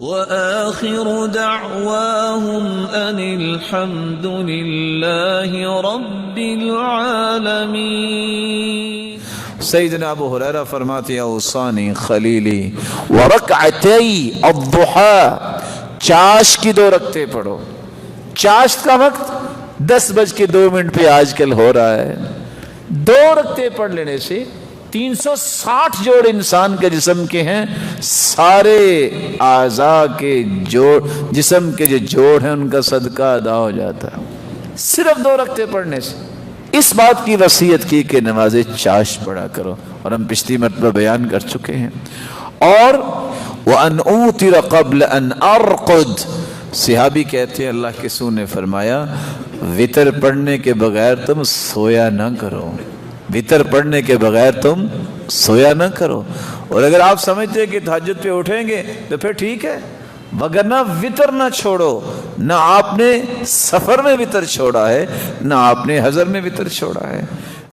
وآخر دعواهم أن الحمد لله رب العالمين. سیدنا ابو ہریرہ فرماتے ہیں اوصانی خلیلی ورکعتی الضحى، چاشت کی 2 رکعتیں پڑھو. چاشت کا وقت 10:02 پہ آج کل ہو رہا ہے. 2 رکعتیں پڑھ لینے سے 360 جوڑ انسان کے جسم کے ہیں، سارے اعضاء کے جوڑ، جسم کے جو جوڑ ہیں ان کا صدقہ ادا ہو جاتا ہے صرف 2 رکعتیں پڑھنے سے. اس بات کی وصیت کی کہ نماز چاشت پڑھا کرو، اور ہم پچھلی مرتبہ بیان کر چکے ہیں. اور وَأَنْ أُوتِرَ قَبْلَ أَنْ أَرْقُدْ، صحابی کہتے ہیں اللہ کے رسول نے فرمایا وتر پڑھنے کے بغیر تم سویا نہ کرو، وتر پڑھنے کے بغیر تم سویا نہ کرو. اور اگر آپ سمجھتے ہیں کہ تہجد پہ اٹھیں گے تو پھر ٹھیک ہے، وگرنہ وتر نہ چھوڑو. نہ آپ نے سفر میں وتر چھوڑا ہے، نہ آپ نے حضر میں وتر چھوڑا ہے.